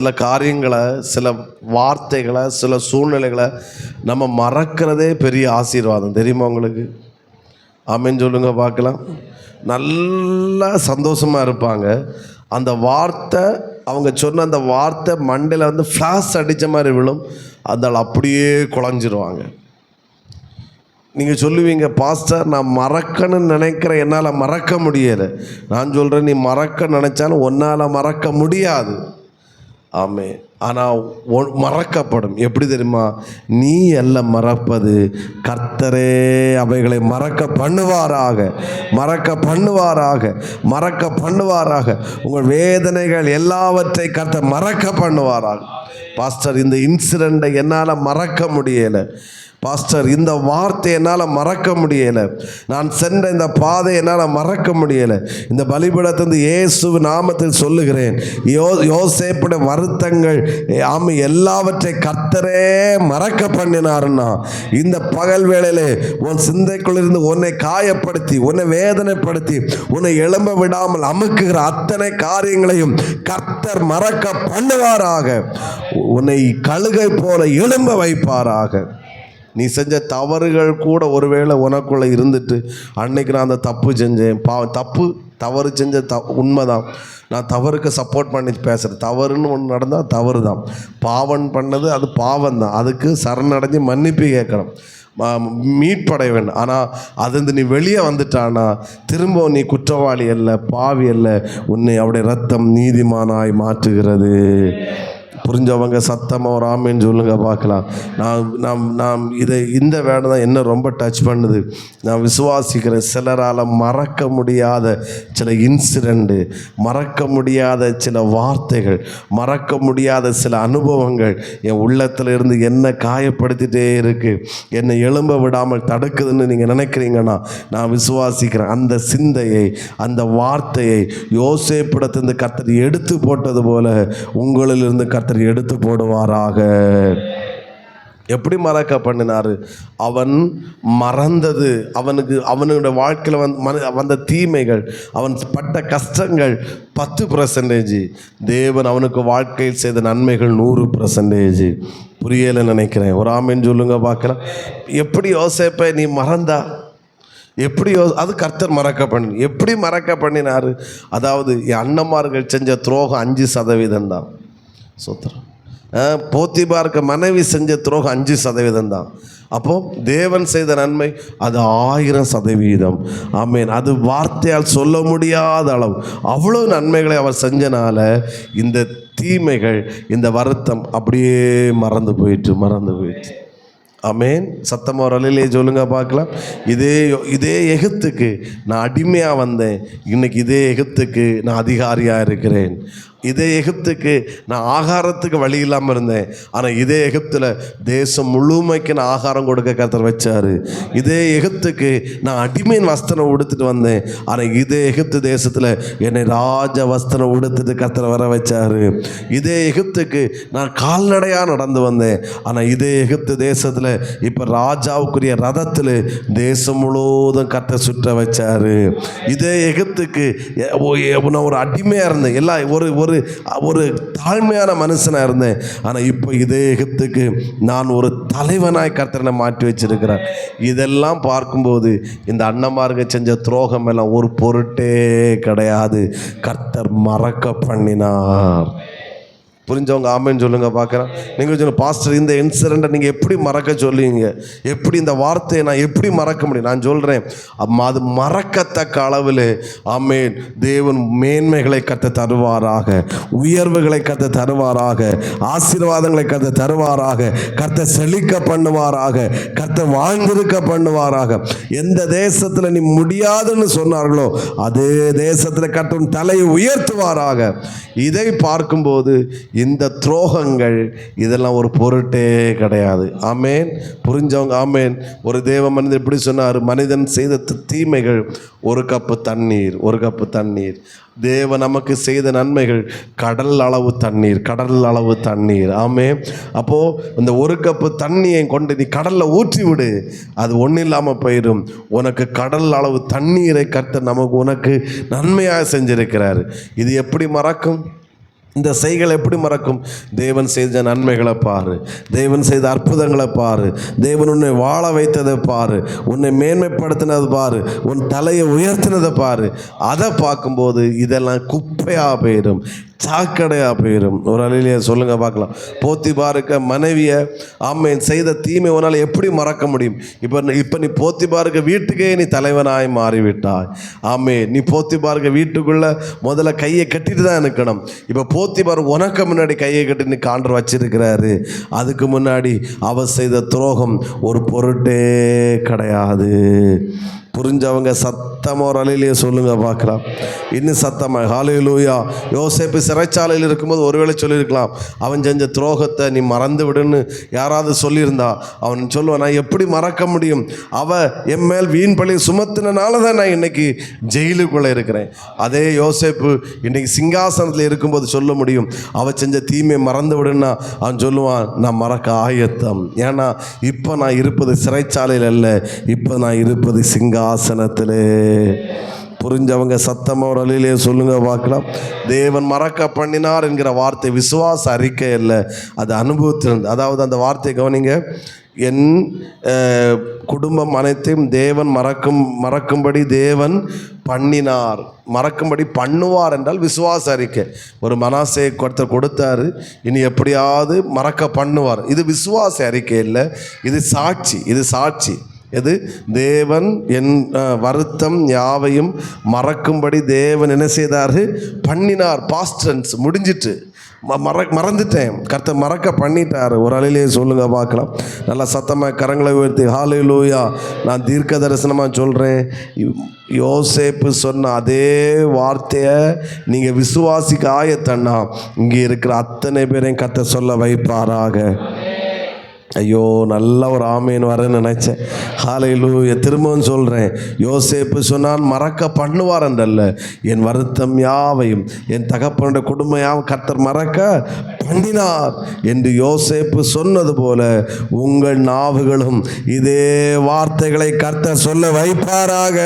சில காரியங்களை, சில வார்த்தைகளை, சில சூழ்நிலைகளை நம்ம மறக்கிறதே பெரிய ஆசீர்வாதம். தெரியுமா உங்களுக்கு? ஆமென் சொல்லுங்க பார்க்கலாம். நல்லா சந்தோஷமாக இருப்பாங்க. அந்த வார்த்தை, அவங்க சொன்ன அந்த வார்த்தை மண்டையில் ஃப்ளாஷ் அடித்த மாதிரி விழும். அதனால் அப்படியே குழஞ்சிருவாங்க. நீங்கள் சொல்லுவீங்க, பாஸ்டர் நான் மறக்கணும்னு நினைக்கிறேன், என்னால் மறக்க முடியலை. நான் சொல்கிறேன், நீ மறக்க நினச்சாலும் உன்னால் மறக்க முடியாது. ஆமே. ஆனால் மறக்கப்படும். எப்படி தெரியுமா? நீ அல்ல மறப்பது, கர்த்தரே அவைகளை மறக்க பண்ணுவாராக, மறக்க பண்ணுவாராக, மறக்க பண்ணுவாராக. உங்கள் வேதனைகள் எல்லாவற்றை கர்த்தர் மறக்க பண்ணுவாராக. பாஸ்டர் இந்த இன்சிடெண்ட்டை என்னால் மறக்க முடியலை. பாஸ்டர் இந்த வார்த்தை என்னால் மறக்க முடியலை. நான் சென்ற இந்த பாதை என்னால் மறக்க முடியலை. இந்த பலிபீடத்திலிருந்து இயேசு நாமத்தில் சொல்லுகிறேன், யோசேப்புடைய வருத்தங்கள் எல்லாவற்றை கர்த்தரே மறக்க பண்ணினாருன்னா, இந்த பகல் வேளையிலே உன் சிந்தைக்குள்ளிருந்து உன்னை காயப்படுத்தி, உன்னை வேதனைப்படுத்தி, உன்னை எழும்ப விடாமல் அமுக்குகிற அத்தனை காரியங்களையும் கர்த்தர் மறக்க பண்ணுவாராக. உன்னை கழுகை போல எழும்ப வைப்பாராக. நீ செஞ்ச தவறுகள் கூட ஒருவேளை உனக்குள்ளே இருந்துட்டு, அன்னைக்கு நான் அந்த தப்பு செஞ்சேன், தவறு செஞ்ச உண்மைதான், நான் தவறுக்கு சப்போர்ட் பண்ணி பேசுகிறேன். தவறுன்னு ஒன்று நடந்தால் தவறு தான். பாவம் பண்ணது அது பாவம் தான். அதுக்கு சரணடைஞ்சு மன்னிப்பு கேட்கணும், மீட்படைய வேண்டும். ஆனால் அது நீ வெளியே வந்துட்டானா திரும்ப நீ குற்றவாளி அல்ல, பாவி அல்ல. உன்னை அவருடைய ரத்தம் நீதிமானாய் மாற்றுகிறது. புரிஞ்சவங்க சத்தமாக ஒரு ஆமேன்னு சொல்லுங்க பார்க்கலாம். நாம் இந்த வேலை தான் என்ன ரொம்ப டச் பண்ணுது. நான் விசுவாசிக்கிறேன், சிலரால் மறக்க முடியாத சில இன்சிடெண்ட்டு, மறக்க முடியாத சில வார்த்தைகள், மறக்க முடியாத சில அனுபவங்கள் என் உள்ளத்தில் இருந்து என்ன காயப்படுத்திகிட்டே இருக்குது, என்னை எழும்ப விடாமல் தடுக்குதுன்னு நீங்கள் நினைக்கிறீங்கன்னா, நான் விசுவாசிக்கிறேன் அந்த சிந்தையை, அந்த வார்த்தையை யோசேப்பிடத்திலிருந்து கர்த்தர் எடுத்து போட்டது போல உங்களிலிருந்து கர்த்தர் எடுத்து போடுவாராக. எப்படி மறக்க பண்ணினாரு? அவன் மறந்தது, அவனுடைய வாழ்க்கையில் வந்த தீமைகள், அவன் பட்ட கஷ்டங்கள் 10%. தேவன் அவனுக்கு வாழ்க்கையில் செய்த நன்மைகள் 100%. புரியலை நினைக்கிறேன். ஒரு ஆமென் சொல்லுங்க பார்க்கலாம். எப்படி யோசேப்பை நீ மறந்தா? எப்படி அது கர்த்தர் மறக்க பண்ணி, எப்படி மறக்க பண்ணினாரு? அதாவது என் அண்ணன்மார்கள் செஞ்ச துரோகம் 5% தான். சோத்திரம். போத்திபாருக்கு மனைவி செஞ்ச துரோகம் 5% தான். அப்போது தேவன் செய்த நன்மை அது 1000%. ஆமேன். அது வார்த்தையால் சொல்ல முடியாத அளவு அவ்வளோ நன்மைகளை அவர் செஞ்சனால இந்த தீமைகள், இந்த வருத்தம் அப்படியே மறந்து போயிட்டு. ஆமேன். சத்தமாக ஒரு அலையிலே சொல்லுங்க பார்க்கலாம். இதே எகிப்துக்கு நான் அடிமையாக வந்தேன், இன்னைக்கு இதே எகிப்துக்கு நான் அதிகாரியாக இருக்கிறேன். இதே எகிப்துக்கு நான் ஆகாரத்துக்கு வழி இல்லாமல் இருந்தேன், ஆனால் இதே எகிப்தில் தேசம் முழுமைக்கு நான் ஆகாரம் கொடுக்க கர்த்தர் வச்சார். இதே எகிப்துக்கு நான் அடிமையின் வஸ்திரம் உடுத்துட்டு வந்தேன், ஆனால் இதே எகிப்து தேசத்தில் என்னை ராஜ வஸ்திரம் உடுத்துட்டு கர்த்தர் வர வச்சார். இதே எகிப்துக்கு நான் கால்நடையாக நடந்து வந்தேன், ஆனால் இதே எகிப்து தேசத்தில் இப்போ ராஜாவுக்குரிய ரதத்தில் தேசம் முழுவதும் கர்த்தர் சுற்ற வச்சார். இதே எகிப்துக்கு நான் ஒரு அடிமையாக இருந்தேன், எல்லாம் ஒரு தாழ்மையான மனுஷனாக இருந்தேன், ஆனால் இப்போ இதே எகிப்துக்கு நான் ஒரு தலைவனாய் கர்த்தரை மாற்றி வச்சிருக்கிறேன். இதெல்லாம் பார்க்கும்போது இந்த அண்ணன்மார்கள் செஞ்ச துரோகம் எல்லாம் ஒரு பொருட்டே கிடையாது. கர்த்தர் மறக்க பண்ணினார். புரிஞ்சவங்க ஆமேன்னு சொல்லுங்க பார்க்குறேன். நீங்கள் சொல்லுங்கள், பாஸ்டர் இந்த இன்சிடெண்ட்டை நீங்கள் எப்படி மறக்க சொல்லுவீங்க? எப்படி இந்த வார்த்தையை நான் எப்படி மறக்க முடியும்? நான் சொல்கிறேன், அது மறக்கத்தக்க அளவில் ஆமேன் தேவன் மேன்மைகளை கற்று தருவாராக, உயர்வுகளை கற்று தருவாராக, ஆசீர்வாதங்களை கற்று தருவாராக, கற்று செழிக்க பண்ணுவாராக, கற்று வாழ்ந்திருக்க பண்ணுவாராக. எந்த தேசத்தில் நீ முடியாதுன்னு சொன்னார்களோ அதே தேசத்தில் கற்றும் தலையை உயர்த்துவாராக. இதை பார்க்கும்போது இந்த துரோகங்கள் இதெல்லாம் ஒரு பொருட்டே கிடையாது. ஆமேன். புரிஞ்சவங்க ஆமேன். ஒரு தேவ மனிதன் எப்படி சொன்னார்? மனிதன் செய்த தீமைகள் ஒரு கப்பு தண்ணீர். தேவ நமக்கு செய்த நன்மைகள் கடல் அளவு தண்ணீர். ஆமே. அப்போது இந்த ஒரு கப்பு தண்ணியை கொண்டு நீ கடலில் ஊற்றி விடு, அது ஒன்றும் இல்லாமல் போயிடும். உனக்கு கடல் அளவு தண்ணீரை கர்த்தர் உனக்கு நன்மையாக செஞ்சிருக்கிறார். இது எப்படி மறக்கும்? இந்த செய்கள் எப்படி மறக்கும்? தேவன் செய்த நன்மைகளை பாரு, தேவன் செய்த அற்புதங்களை பாரு, தேவன் உன்னை வாழ வைத்ததை பாரு, உன்னை மேன்மைப்படுத்தினதை பாரு, உன் தலையை உயர்த்தினதை பாரு. அதை பார்க்கும்போது இதெல்லாம் குப்பையாக போயிடும், சாக்கடையாக போயிடும். ஒரு அலையிலேயே சொல்லுங்க பார்க்கலாம். போத்திபாருக்கு மனைவியை ஆமென் செய்த தீமை உன்னால் எப்படி மறக்க முடியும்? இப்போ நீ போத்திபாருக்கு வீட்டுக்கே நீ தலைவனாய் மாறிவிட்டாய். நீ போத்திபாருக்கு வீட்டுக்குள்ளே முதல்ல கையை கட்டிட்டு தான் இருக்கணும். இப்போ போத்திபார் உனக்கு முன்னாடி கையை கட்டி நீ காண்டர் வச்சிருக்கிறாரு. அதுக்கு முன்னாடி அவர் செய்த துரோகம் ஒரு பொருட்டே கிடையாது. புரிஞ்சவங்க சத்தமாக ஒரு அலையிலேயே சொல்லுங்க பார்க்கலாம். இன்னும் சத்தமாக ஹல்லேலூயா. யோசேப்பு சிறைச்சாலையில் இருக்கும்போது ஒருவேளை சொல்லியிருக்கலாம், அவன் செஞ்ச துரோகத்தை நீ மறந்து விடுன்னு யாராவது சொல்லியிருந்தா அவன் சொல்லுவான், நான் எப்படி மறக்க முடியும்? என் மேல் வீண் பழி சுமத்தினால தான் நான் இன்னைக்கு ஜெயிலுக்குள்ளே இருக்கிறேன். அதே யோசேப்பு இன்னைக்கு சிங்காசனத்தில் இருக்கும்போது சொல்ல முடியும், அவன் செஞ்ச தீமையை மறந்து விடுன்னா அவன் சொல்லுவான், நான் மறக்க ஆயத்தம். ஏன்னா இப்போ நான் இருப்பது சிறைச்சாலையில் அல்ல, இப்போ நான் இருப்பது சிங்காசனத்திலே. புரிஞ்சவங்க சத்தமாக ஒரு அலையிலே சொல்லுங்க பார்க்கலாம். தேவன் மறக்க பண்ணினார் என்கிற வார்த்தை விசுவாச அறிக்கை இல்லை, அது அனுபவத்திலிருந்து. அதாவது அந்த வார்த்தையை கவனிங்க. என் குடும்பம் அனைத்தையும் தேவன் மறக்கும்படி தேவன் பண்ணினார். மறக்கும்படி பண்ணுவார் என்றால் விசுவாச அறிக்கை. ஒரு மனாசே ஒருத்தர் கொடுத்தாரு, இனி எப்படியாவது மறக்க பண்ணுவார். இது விசுவாச அறிக்கை இல்லை, இது சாட்சி. எது? தேவன் என் வருத்தம் யாவையும் மறக்கும்படி தேவன் என்ன செய்தார்? பண்ணினார். பாஸ்ட் டென்ஸ் முடிஞ்சிட்டு. மறந்துட்டேன், கர்த்தர் மறக்க பண்ணிட்டார். ஒரு அலையிலே சொல்லுங்க பார்க்கலாம். நல்லா சத்தமாக கரங்களை உயர்த்தி ஹல்லேலூயா. நான் தீர்க்க தரிசனமாக சொல்கிறேன், யோசேப்பு சொன்ன அதே வார்த்தையை நீங்கள் விசுவாசிக்க ஆயத்தன்னா இங்கே இருக்கிற அத்தனை பேரையும் கர்த்தர் சொல்ல வைப்பாராக. ஐயோ, நல்ல ஒரு ஆமேன் வரேன்னு நினச்சேன். ஹல்லேலூயா. திரும்பவும் சொல்கிறேன், யோசேப்பு சொன்னான் மறக்க பண்ணுவார் என்றல்ல, என் வருத்தம் யாவையும் என் தகப்பனுடைய குடும்பம் யாவும் கர்த்தர் மறக்க பண்ணினார் என்று யோசேப்பு சொன்னது போல உங்கள் நாவுகளும் இதே வார்த்தைகளை கர்த்தர் சொல்ல வைப்பாராக.